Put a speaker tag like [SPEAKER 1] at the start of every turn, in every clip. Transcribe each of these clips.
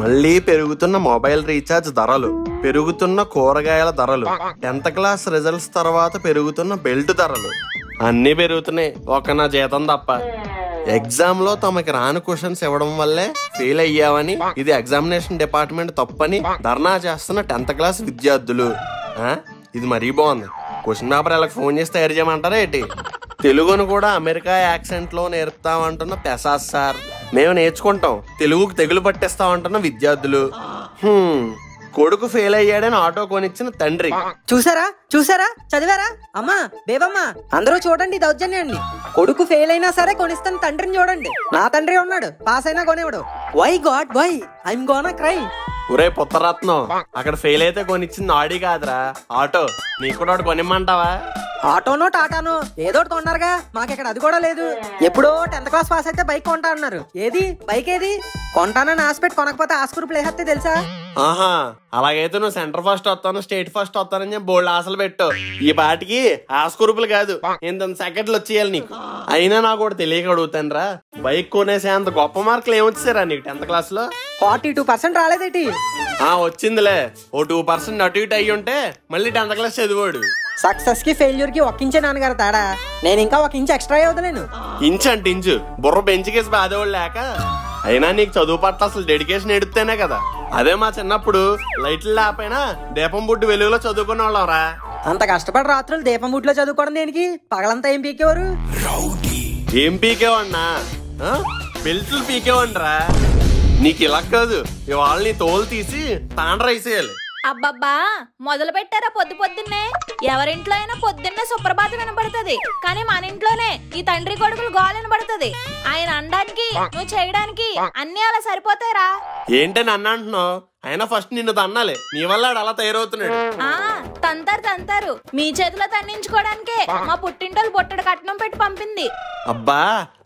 [SPEAKER 1] మళ్ళీ పెరుగుతున్న mobile recharge ధరలు, పెరుగుతున్న కూరగాయల ధరలు, 10th క్లాస్ రిజల్ట్స్ తర్వాత పెరుగుతున్న బెల్ట్ ధరలు అన్నీ పెరుగుతున్నాయి. ఒక నా జీతం తప్ప. ఎగ్జామ్ లో తమకి రాని క్వశ్చన్స్ ఇవ్వడం వల్లే ఫెయిల్ అయ్యావని, ఇది ఎగ్జామినేషన్ డిపార్ట్మెంట్ తప్పని ధర్నా చేస్తున్న 10th క్లాస్ విద్యార్థులు. ఇది మరీ బాగుంది. క్వశ్చన్ పేపర్ ఇలా ఫోన్ చేసి తయారు చేయమంటారా ఏంటి? తెలుగును కూడా అమెరికా యాక్సెంట్ లో నేర్పుతామంటున్న పెసాస్ సార్. మేము నేర్చుకుంటాం, తెలుగుకు తెగులు పట్టేస్తామంటున్న విద్యార్థులు. కొడుకు ఫెయిల్ అయ్యాడని ఆటో కొనిచ్చిన తండ్రి.
[SPEAKER 2] చూసారా చదివారా? అమ్మా బేబమ్మా అందరూ చూడండి దౌర్జన్యాన్ని. కొడుకు ఫెయిల్ అయినా సరే కొనిస్తాను తండ్రిని చూడండి. నా తండ్రి ఉన్నాడు, పాస్ అయినా కొనేవాడు. Why God why I'm gonna cry.
[SPEAKER 1] ఒరే పుత్రరత్నం, అక్కడ ఫెయిల్ అయితే కొనిచ్చింది ఆడి కాదురా, ఆటో. నీకు కూడా ఒకటి కొనిమ్మంటావా?
[SPEAKER 2] ఆటోనో టాటానో ఏదో కొన్నారుగా, మాకిక్కడ అది కూడా లేదు. ఎప్పుడో 10th క్లాస్ పాస్ అయితే బైక్ కొంటా అన్నారు. ఏది బైక్? ఏది కొంటానని ఆశపెట్టి కొనకపోతే ఆస్కూరు ప్లే హత్తే తెలుసా?
[SPEAKER 1] ఆహా, అలాగైతే నువ్వు సెంటర్ ఫస్ట్ వస్తాను, స్టేట్ ఫస్ట్ వస్తానని చెప్పి బోల్డ్ ఆశలు పెట్టు. ఈ పాటికి ఆస్కూరుపులు కాదు, ఇంత సెకండ్లు వచ్చేయాలి నీకు. అయినా నాకు కూడా తెలియక అడుగుతాను రా, బైక్ కొనేసే అంత గొప్ప మార్కులు ఏమొచ్చారా నీకు 10th క్లాస్ లో?
[SPEAKER 2] 42% రాలేదేటి?
[SPEAKER 1] వచ్చిందిలే. ఓ 2% అటు ఇటు అయ్యి ఉంటే మళ్ళీ 10th క్లాస్ చదివాడు.
[SPEAKER 2] సక్సెస్ కి ఫెయిల్యూర్ కి 1 ఇంచే నాన్నగారు తేడా. నేను ఇంకా 1 ఇంచ్ ఎక్స్ట్రా అవుతాను.
[SPEAKER 1] ఇంచు అంటే ఇంచు, బుర్ర బెంచ్కేసి బాధేవాళ్ళు లేక. అయినా నీకు చదువు పట్ల అసలు డెడికేషన్ ఎడితేనే కదా. అదే మా చిన్నప్పుడు లైట్లు లేకపోయినా దీపం బుడ్డు వెలుగులో చదువుకునే వాళ్ళం రా.
[SPEAKER 2] అంత కష్టపడి రాత్రులు దీపం బుడ్లో చదువుకోవడం దేనికి? పగలంతా ఏం పీకేవారు?
[SPEAKER 1] ఏం పీకేవన్నా? బెల్ట్లు పీకేవండ్రా. నీకు ఇలా కాదు, ఇవాళ నీ తోలు తీసి తాండ్ర వేసేయాలి.
[SPEAKER 3] అబ్బబ్బా, మొదలు పెట్టారా పొద్దున్నే? ఎవరింట్లో అయినా పొద్దున్నే సుప్రభాత వినబడుతుంది, కానీ మన ఇంట్లోనే ఈ తండ్రి కొడుకులు గోల వినబడుతుంది. ఆయన అనడానికి నువ్వు చేయడానికి అన్ని అలా సరిపోతాయిరా.
[SPEAKER 1] ఏంటని అన్న అంటున్నావు? అయినా ఫస్ట్ నిన్ను తన్నాలి, నీ వల్ల అలా తయారవుతున్నాడు.
[SPEAKER 3] తంతారు మీ చేతిలో తన్నించుకోవడానికే మా పుట్టింటోళ్ళు బొట్టడు కట్నం పెట్టి పంపింది.
[SPEAKER 1] అబ్బా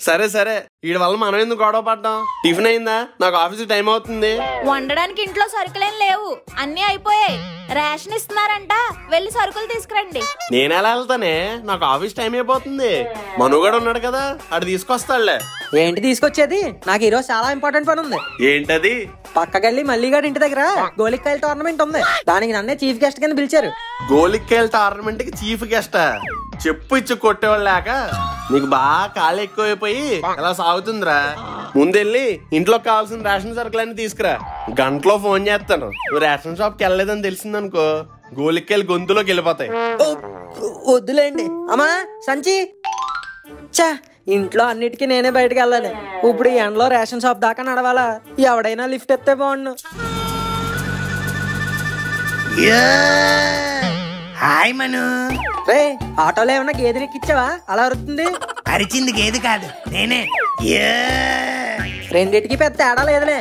[SPEAKER 1] సరే, వీడి వల్ల మనం ఎందుకు గొడవ పడ్డాం? టిఫిన్ అయిందా? నాకు ఆఫీస్ టైం అవుతుంది.
[SPEAKER 3] వండడానికి ఇంట్లో సరుకులేం లేవు, అన్ని అయిపోయాయి. రేషన్ ఇస్తున్నారంట, వెళ్ళి సరుకులు తీసుకురండి.
[SPEAKER 1] నేనెలా వెళ్తానే? నాకు ఆఫీస్ టైం అయిపోతుంది. మనుగడ ఉన్నాడు కదా, అటు తీసుకొస్తాడులే.
[SPEAKER 2] ఏంటి తీసుకొచ్చేది? నాకు ఈ రోజు చాలా ఇంపార్టెంట్ పని ఉంది.
[SPEAKER 1] ఏంటది?
[SPEAKER 2] పక్కకెళ్ళి మల్లిగాడి ఇంటి దగ్గర గోలిక్కాయల టోర్నమెంట్ ఉంది. దానికి నన్నే చీఫ్ గెస్ట్ కింద పిలిచారు.
[SPEAKER 1] గోలిక్కాయల టోర్నమెంట్ కి చీఫ్ గెస్టా? చెప్పు ఇచ్చి కొట్టేవాళ్ళు లేక నీకు బాగా కాళ్ళు ఎక్కువైపోయి ఎలా సాగుతుందిరా. ముందెళ్ళి ఇంట్లో కావాల్సిన రేషన్ సరుకులన్నీ తీసుకురా. గంటలో ఫోన్ చేస్తాను. నువ్వు రేషన్ షాప్కి వెళ్ళలేదని తెలిసిందనుకో, గోలిక్కాయలు గొంతులోకి వెళ్ళిపోతాయి.
[SPEAKER 2] వద్దులేండి అమ్మా సంచి. చా, ఇంట్లో అన్నిటికీ నేనే బయటకు వెళ్ళాలి. ఇప్పుడు ఈ ఎండలో రేషన్ షాప్ దాకా నడవాలా? ఎవడైనా లిఫ్ట్ ఎత్తే బాగుండు.
[SPEAKER 4] హాయ్ మను.
[SPEAKER 2] రే, ఆటోలో ఏమన్నా గేదె ఎక్కిచ్చావా? అలా అరుతుంది.
[SPEAKER 4] అరిచింది గేదె కాదు, నేనే.
[SPEAKER 2] రెండిటికి పెద్ద తేడా లేదులే.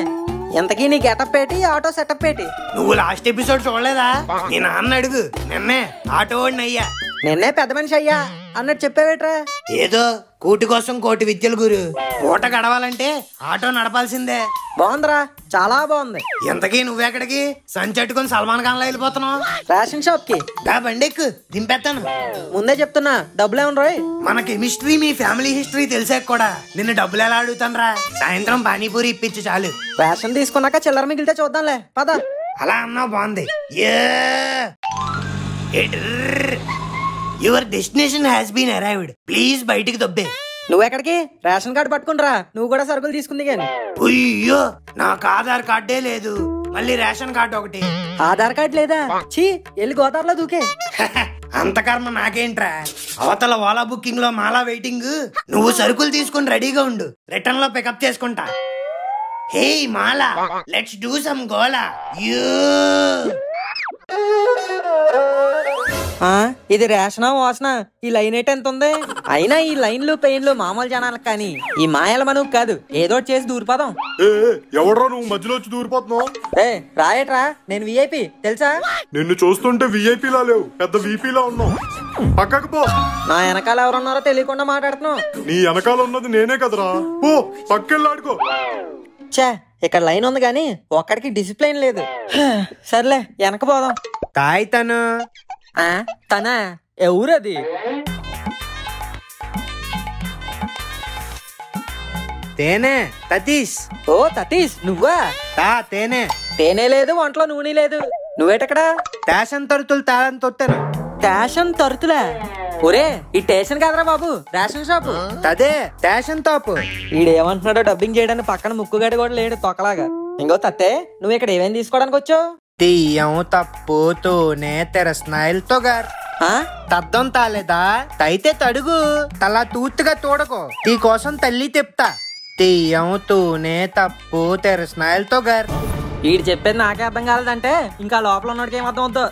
[SPEAKER 2] ఎంతకీ నీ గెటప్ పెట్టి ఆటో సెటప్ పెట్టి.
[SPEAKER 4] నువ్వు లాస్ట్ ఎపిసోడ్ చూడలేదా? నీ నాన్న అడుగు, నిన్నే ఆటో వాడిని అయ్యా.
[SPEAKER 2] నిన్నే పెద్ద మనిషి అయ్యా అన్నట్టు చెప్పావేట్రా?
[SPEAKER 4] ఏదో కూటి కోసం కోటి విద్యలు గురు. పూట గడవాలంటే ఆటో నడపాల్సిందే.
[SPEAKER 2] బాగుందిరా, చాలా బాగుంది.
[SPEAKER 4] ఎంతకీ నువ్వెక్కడికి సంచట్టుకుని సల్మాన్ ఖాన్ లో వెళ్ళిపోతున్నావు?
[SPEAKER 2] రేషన్ షాప్ కి.
[SPEAKER 4] దా బండెక్కు, దింపేస్తాను.
[SPEAKER 2] ముందే చెప్తున్నా, డబ్బులు ఏమన్నా రోయ్?
[SPEAKER 4] మన కెమిస్ట్రీ మీ ఫ్యామిలీ హిస్టరీ తెలిసాక కూడా నిన్ను డబ్బులు ఎలా అడుగుతాను రా? సాయంత్రం పానీపూరి ఇప్పించు చాలు.
[SPEAKER 2] రేషన్ తీసుకున్నాక చిల్లర మిగిలితే చూద్దాంలే, పద.
[SPEAKER 4] అలా అన్నావు, బాగుంది. Your destination has been arrived. Please బయటికి దొబ్బే.
[SPEAKER 2] నువ్వెక్కడికి? రేషన్ కార్డు పట్టుకుంటరా, నువ్వు కూడా సరుకులు తీసుకుంది గాని.
[SPEAKER 4] అయ్యో, నాకు ఆధార్ కార్డే లేదు, మళ్ళీ రేషన్ కార్డు ఒకటి.
[SPEAKER 2] ఆధార్ కార్డు లేదా? చీ, వెళ్ళి గోదావరిలో దూకే.
[SPEAKER 4] అంత కర్మ నాకేంట్రా? అవతల ఓలా బుకింగ్ లో మాలా వెయిటింగ్. నువ్వు సరుకులు తీసుకుని రెడీగా ఉండు, రిటర్న్ లో పికప్ చేసుకుంటా. హే మాలా, లెట్స్ డూ సమ్ గోలా.
[SPEAKER 2] ఇది రేషనా వాసన? ఈ లైన్ ఏంటి ఎంత ఉంది? అయినా ఈ లైన్లు పెయిన్లు మామూలు జనాలకు కానీ ఈ మాయల మనకు కాదు. ఏదో చేసి దూరిపోదాం.
[SPEAKER 5] ఎవడరా నువ్వు మధ్యలో వచ్చి దూరిపోతున్నావు?
[SPEAKER 2] రాయట్రా, నేను విఐపి తెలుసా?
[SPEAKER 5] నిన్ను చూస్తుంటే విఐపి లా లేవు, పెద్ద విపి లా ఉన్నావు. పక్కకు పో.
[SPEAKER 2] నా వెనకాల ఎవరున్నారో తెలియకుండా మాట్లాడుతున్నావు.
[SPEAKER 5] నీ వెనకాల ఉన్నది నేనే కదరా, పో పక్కెళ్ళి ఆడుకో.
[SPEAKER 2] చే, ఇక్కడ లైన్ ఉంది గాని ఒక్కడికి డిసిప్లైన్ లేదు. సర్లే, వెనక పోదాం.
[SPEAKER 4] తాయ్ తను.
[SPEAKER 2] తనా? ఎవరది?
[SPEAKER 4] తేనే తతీష్.
[SPEAKER 2] ఓ తతీష్, నువ్వా?
[SPEAKER 4] తేనే
[SPEAKER 2] తేనె లేదు, ఒంట్లో నూనె లేదు. నువ్వేటక్కడ?
[SPEAKER 4] రేషన్ తరుతులు తేలని తొత్తాను.
[SPEAKER 2] స్టేషన్ తరుతులే? ఒరే, ఈ స్టేషన్ కాదరా బాబు, రేషన్ షాపు.
[SPEAKER 4] అదే స్టేషన్ తాపు.
[SPEAKER 2] ఈడేమంటున్నాడో డబ్బింగ్ చేయడానికి పక్కన ముక్కుగడి కూడా లేడు తొక్కలాగా. ఇంకో తత్తే, నువ్వు ఇక్కడ ఏమేమి తీసుకోవడానికి వచ్చావు?
[SPEAKER 4] తీయం తప్పు తూనే తెరస్నాయిల్ తొగర్. తద్దం తాలేదా? అయితే తడుగు, తలా తూత్తుగా తోడకో. నీ కోసం తల్లి తెప్తా. తీయం తూనే తప్పు తెరస్నాయిల్ తొగర్.
[SPEAKER 2] వీడు చెప్పేది నాకే అర్థం కాలేదంటే ఇంకా లోపల ఉన్నోడికి ఏం అర్థం అవుతుందో.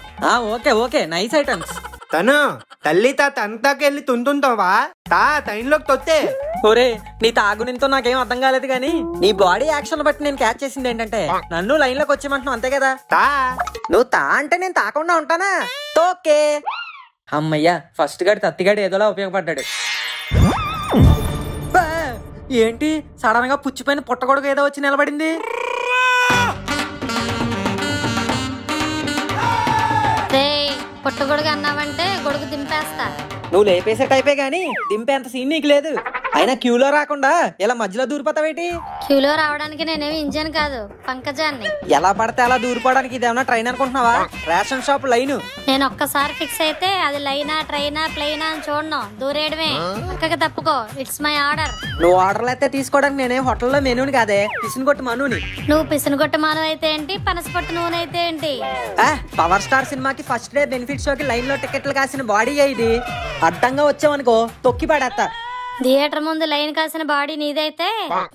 [SPEAKER 2] Okay okay, nice items.
[SPEAKER 4] తను తల్లి తాత అంతాకెళ్ళి తుంతుంటావా? టైంలోకి తొత్తే.
[SPEAKER 2] ఒరే, నీ తాగునితో నాకేం అర్థం కాలేదు కానీ నీ బాడీ యాక్షన్ బట్టి నేను క్యాచ్ చేసింది ఏంటంటే నన్ను లైన్ లోకి వచ్చేయమంటున్నావు, అంతే కదా? నువ్వు అంటే నేను తాకుండా ఉంటానా? ఓకే అమ్మయ్యా, ఫస్ట్ గాడి తత్తిగాడు ఏదోలా ఉపయోగపడ్డాడు. ఏంటి సడన్ గా పుచ్చిపోయిన పుట్టగొడుగు ఏదో వచ్చి నిలబడింది?
[SPEAKER 6] పుట్టగొడుగు అన్నావంటే గొడుగు దింపేస్తా.
[SPEAKER 2] నువ్వు లేపేసే టైపే గానీ దింపేంత సీన్ నీకు లేదు. అయినా క్యూలో రాకుండా ఇలా మధ్యలో దూరిపోతావేటి?
[SPEAKER 6] క్యూలో రావడానికి నేనేమి ఇంజన్ కాదు, పంకజాన్ని.
[SPEAKER 2] ఎలా పడితే అలా దూరిపోవడానికి ఇదేమన్నా ట్రైన్ అనుకుంటున్నావా? Ration shop line.
[SPEAKER 6] నేను ఒక్కసారి ఫిక్స్ అయితే అది లైనా ట్రైనా ప్లేనా అని చూడను, దూరేయడమే. పక్కకి తప్పుకో, ఇట్స్ మై ఆర్డర్.
[SPEAKER 2] నువ్వు ఆర్డర్లు అయితే తీసుకోవడానికి నేనే హోటల్లో మెనూని కాదే, పిసిని కొట్టు మనుని.
[SPEAKER 6] నువ్వు పిసిని కొట్టు మను అయితే ఏంటి, పనసపట్టు నూనె అయితే ఏంటి?
[SPEAKER 2] పవర్ స్టార్ సినిమాకి ఫస్ట్ డే బెనిఫిట్ షోకి లైన్ లో టికెట్లు కాసిన బాడీ ఇది. అడ్డంగా వచ్చావనుకో తొక్కి పడేస్తా.
[SPEAKER 6] థియేటర్ ముందు లైన్ కాసిన బాడీ నీదైతే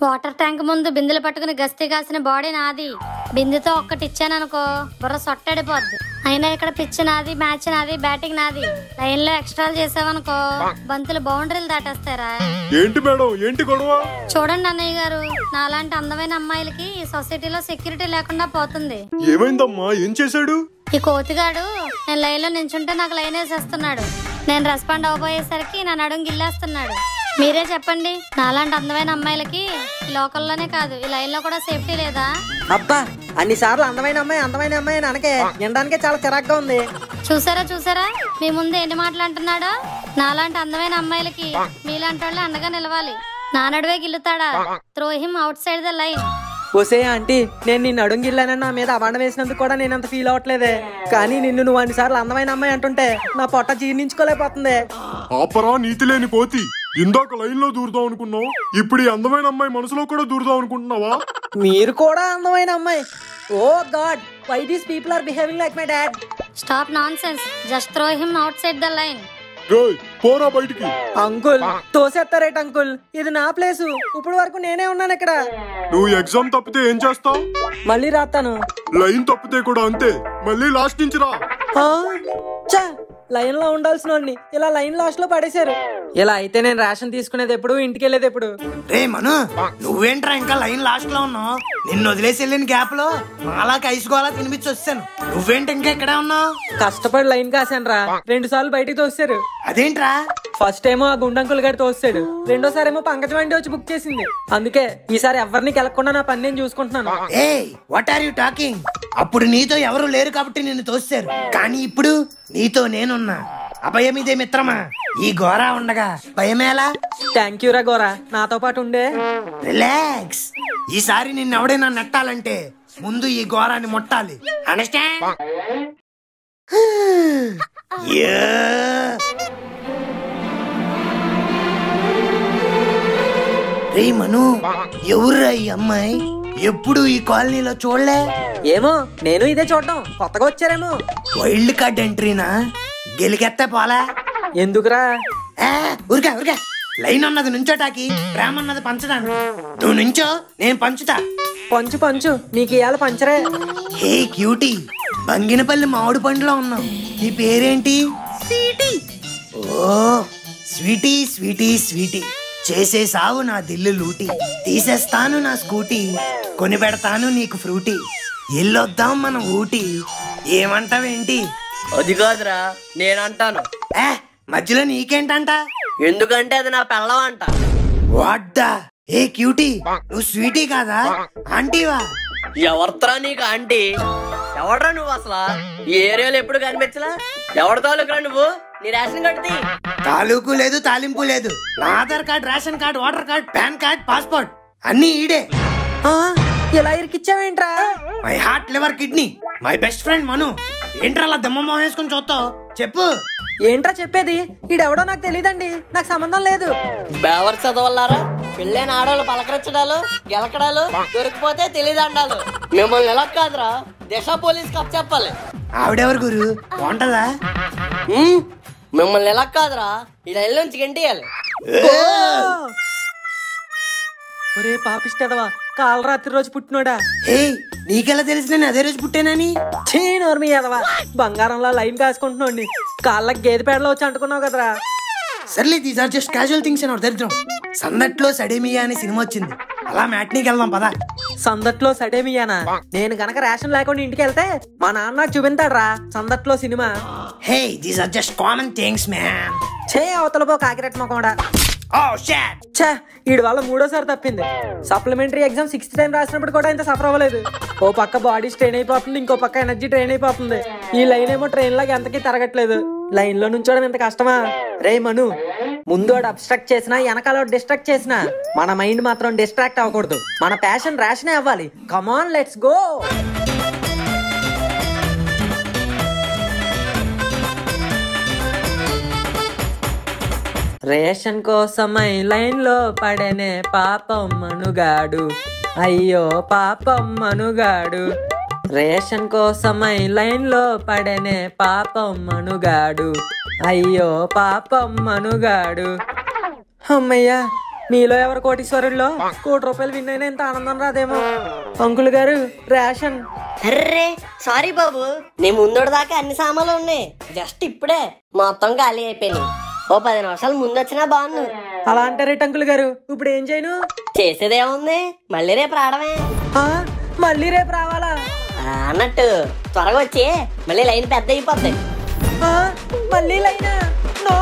[SPEAKER 6] వాటర్ ట్యాంక్ ముందు బిందెలు పట్టుకుని గస్తీ కాసిన బాడీ నాది. బిందెతో ఒక్కటి ఇచ్చాననుకో బుర్ర సొట్టడిపోద్ది. అయినా ఇక్కడ పిచ్ నాది, మ్యాచ్ నాది, బ్యాటింగ్ నాది. లైన్ లో ఎక్స్ట్రాలు చేసావనుకో బంతులు బౌండరీలు దాటేస్తారా?
[SPEAKER 5] ఏంటి మేడం, ఏంటి గొడవ?
[SPEAKER 6] చూడండి అన్నయ్య గారు, నాలాంటి అందమైన అమ్మాయిలకి ఈ సొసైటీలో సెక్యూరిటీ లేకుండా పోతుంది.
[SPEAKER 5] ఏమైందమ్మా, ఏం చేశాడు?
[SPEAKER 6] ఈ కోతిగాడు నేను లైన్ లో నించుంటే నాకు లైన్ వేసేస్తున్నాడు. నేను రెస్పాండ్ అవ్వబోయేసరికి నా నడుం గిల్లేస్తున్నాడు. మీరే చెప్పండి, నాలాంటి అందమైన అమ్మాయిలకి ఈ లోకల్లోనే కాదు ఈ లైన్ లో కూడా సేఫ్టీ లేదా?
[SPEAKER 2] అబ్బా, అన్నిసార్లు అందమైన అమ్మాయి అందమైన అమ్మాయి అని అనకే, వినడానికే చాలా చిరాగ్గా ఉంది.
[SPEAKER 6] చూసారా మీ ముందు ఎన్ని మాటలు అంటున్నాడో. నాలాంటి అందమైన అమ్మాయిలకి మీలాంటి వాళ్ళే అండగా నిలవాలి. నా నడువే గిల్లుతాడా? Throw him outside the line.
[SPEAKER 2] ఒసే ఆంటీ, నేను నిన్ను అడుగుగిల్లానని నా మీద అవాండం వేసినందుకు కూడా నేను అంత ఫీల్ అవ్వట్లేదే. కానీ నిన్ను నువ్వు అన్నిసార్లు అందమైన అమ్మాయి అంటుంటే నా పొట్ట జీర్ణించుకోలేకపోతుంది.
[SPEAKER 5] ఆపరా నీతి లేని కోతి. ఇందాక లైన్ లో దూరుదాం అనుకున్నావు, ఇప్పుడు ఈ అందమైన అమ్మాయి మనసులో కూడా దూరుదాం అనుకుంటున్నావా?
[SPEAKER 2] మీరు కూడా అందమైన అమ్మాయి. Oh God, why these people are behaving like my dad.
[SPEAKER 6] Stop nonsense, just throw him outside the line.
[SPEAKER 5] పోరా బయటికి.
[SPEAKER 2] అంకుల్ తోసేస్తారేట అంకుల్, ఇది నా ప్లేసు. ఇప్పుడు వరకు నేనే ఉన్నాను ఇక్కడ.
[SPEAKER 5] నువ్వు ఎగ్జామ్ తప్పితే ఏం చేస్తావు?
[SPEAKER 2] మళ్ళీ రాస్తాను.
[SPEAKER 5] లైన్ తప్పితే కూడా అంతే, మళ్ళీ లాస్ట్ నుంచి రా.
[SPEAKER 2] లైన్ లో ఉండాల్సిన వాడిని ఇలా లైన్ లాస్ట్ లో పడేశారు. ఇలా అయితే నేను రేషన్ తీసుకునేది ఎప్పుడు, ఇంటికి వెళ్ళేది ఎప్పుడు?
[SPEAKER 4] రే మను, నువ్వేంట్రా ఇంకా లైన్ లాస్ట్ లో ఉన్నావు? నిన్ను వదిలేసి వెళ్ళిన గ్యాప్ లో మాలా కైసుకోవాలా తినిపించి వచ్చాను. నువ్వేంటి ఇంకా ఇక్కడే ఉన్నావు?
[SPEAKER 2] కష్టపడి లైన్ కాసాను రా. 2 సార్లు బయటికి తోస్తారు.
[SPEAKER 4] అదేంట్రా?
[SPEAKER 2] ఫస్ట్ ఏమో ఆ గుండంకుల్ గారు తోస్తాడు, రెండోసారి ఏమో పంకజ వండి వచ్చి బుక్ చేసింది. అందుకే ఈసారి ఎవరిని కెలకుండా నా పని నేను చూసుకుంటున్నాను.
[SPEAKER 4] What are you talking? అప్పుడు నీతో ఎవరు లేరు కాబట్టి నిన్ను తోస్తారు, కానీ ఇప్పుడు నీతో నేనున్నా. అభయం ఇదే మిత్రమా. ఈ గోరా ఉండగా భయమేలా?
[SPEAKER 2] థ్యాంక్ యూ రా గోరా, నాతో పాటు ఉండే.
[SPEAKER 4] రిలాక్స్. ఈసారి నిన్ను ఎవడైనా నెట్టాలంటే ముందు ఈ గోరాన్ని ముట్టాలి. అండర్స్టాండ్? రే మను, ఎవరురా ఈ అమ్మాయి? ఎప్పుడు ఈ కాలనీలో చూడలే.
[SPEAKER 2] ఏమో, నేను ఇదే చూడడం, కొత్తగా వచ్చారేమో.
[SPEAKER 4] Wild card ఎంట్రీనా? గెలికెత్తే పోలా?
[SPEAKER 2] ఎందుకురా?
[SPEAKER 4] ఊరికా ఊరికా. లైన్ అన్నది నుంచోటాకి, ప్రేమ అన్నది పంచడానికి. నువ్వు నుంచో, నేను పంచుతా.
[SPEAKER 2] పంచు పంచు, నీకు ఇవాళ పంచరే.
[SPEAKER 4] హే క్యూటీ, బంగినపల్లి మామిడి పండులో ఉన్నావు. నీ పేరేంటి? స్వీటీ. ఓ స్వీటీ స్వీటీ స్వీటీ. చేసేసావు నా దిల్లు లూటీ, తీసేస్తాను నా స్కూటీ, కొని పెడతాను నీకు ఫ్రూటీ, ఎల్లొద్దాం మనం ఊటీ. ఏమంటావేంటి?
[SPEAKER 7] అది కాదురా, నేనంటాను.
[SPEAKER 4] మధ్యలో నీకేంటంట?
[SPEAKER 7] ఎందుకంటే అది నా పెళ్ళం అంట.
[SPEAKER 4] వాడ్డా. ఏ క్యూటీ, నువ్వు స్వీటీ కాదా, ఆంటీవా?
[SPEAKER 7] ఎవరితరా నీకు ఆంటీ? ఎవడరా నువ్వు అసలు? ఈ ఏరియాలో ఎప్పుడు కనిపించలా? ఎవరి తాలూకురా నువ్వు? నీ రేషన్ కార్డు
[SPEAKER 4] తాలూకు లేదు, తాలింపు లేదు. నా Aadhaar card, ration card, voter card, PAN card, passport అన్ని ఈడే.
[SPEAKER 2] ఇలా ఇరికిచ్చావేంట్రా?
[SPEAKER 4] My heart liver kidney my best friend Manu. ఏంట్రా అలా దమ్మ వేసుకుని చూస్తావు? చెప్పు.
[SPEAKER 2] ఏంట్రా చెప్పేది? ఈడెవడో నాకు తెలియదండి, నాకు సంబంధం లేదు.
[SPEAKER 7] బేవర్ చదవల్లారా, పెళ్ళైన ఆడవాళ్ళు పలకరించడాలు గెలకడాలు, దొరికిపోతే తెలియదండాలు. మిమ్మల్ని ఎలా కాదురా దిశ పోలీస్ కప్ చెప్పాలి.
[SPEAKER 4] ఆవిడెవరు గురు? బాగుంటదా?
[SPEAKER 7] మిమ్మల్ని ఎలా కాదురా ఇలా ఇల్లు నుంచి గంటియాలి.
[SPEAKER 2] ఒరే పాపిష్టదవా, కాలు రాత్రి రోజు పుట్టినోడా?
[SPEAKER 4] నీకెలా తెలుసు నేను అదే రోజు పుట్టానని?
[SPEAKER 2] చీనోర్మి ఎదవా, బంగారంలో లైన్ కాసుకుంటున్నాండి, కాళ్ళకి గేదె పేడలో వచ్చి అంటుకున్నావు కదరా.
[SPEAKER 4] సర్లే, these are just casual things అని దరిద్రం. సందట్లో సడేమియా అనే సినిమా వచ్చింది, అలా మ్యాట్నీకి వెళ్దాం పదా.
[SPEAKER 2] సందట్లో సడేమియానా? నేను గనక రేషన్ లేకుండా ఇంటికి వెళ్తే మా నాన్న నాకు చూపించాడ్రా సందట్లో cinema.
[SPEAKER 4] Hey, these are just common things man.
[SPEAKER 2] చే అవతల పో కాకిరెట్ మొక్కడా.
[SPEAKER 4] Oh shit!
[SPEAKER 2] ఛే, వీడి వల్ల 3వ సారి తప్పింది. సప్లిమెంటరీ ఎగ్జామ్ 6th టైం రాసినప్పుడు కూడా ఇంత సఫర్ అవ్వలేదు. ఓ పక్క బాడీ స్ట్రెయిన్ అయిపోతుంది, ఇంకో పక్క ఎనర్జీ ట్రైన్ అయిపోతుంది. ఈ లైన్ ఏమో ట్రైన్ లాగా ఎంతకీ తిరగట్లేదు. లైన్ లో నుంచోడం ఎంత కష్టమా? రే మను, ముందు వాడు అబ్స్ట్రాక్ట్ చేసినా వెనకాల డిస్ట్రాక్ట్ చేసినా మన మైండ్ మాత్రం డిస్ట్రాక్ట్ అవ్వకూడదు. మన ప్యాషన్ రేషనే అవ్వాలి. కమాన్, లెట్స్ గో. రేషన్ కోసమై లైన్ లో పడనే పాపం మనుగాడు, అయ్యో పాపం మనుగాడు. రేషన్ కోసమై లైన్ లో పడనే పాపం మనుగాడు, అయ్యో పాపం మనుగాడు. అమ్మయ్యా, మీలో ఎవరు కోటీశ్వరుల్లో ₹1 కోటి విన్ అయినా ఇంత ఆనందం రాదేమో. అంకుల్ గారు, రేషన్.
[SPEAKER 7] అర్రే సారీ బాబు, నీ ముందోడు దాకా అన్ని సామాన్లు ఉన్నాయి, జస్ట్ ఇప్పుడే మొత్తం ఖాళీ అయిపోయినాయి. ఓ 10 నిమిషాలు ముందు వచ్చినా బాగుండు.
[SPEAKER 2] అలా అంటారేట అంకుల్ గారు? ఇప్పుడు ఏం చేయను?
[SPEAKER 7] చేసేదేముంది, మళ్ళీ రేపు రావడమే.
[SPEAKER 2] మళ్ళీ రేపు రావాలా?
[SPEAKER 7] అన్నట్టు త్వరగా వచ్చి మళ్ళీ లైన్ పెద్ద అయిపోద్ది.
[SPEAKER 2] మళ్ళీ లైనా? నో.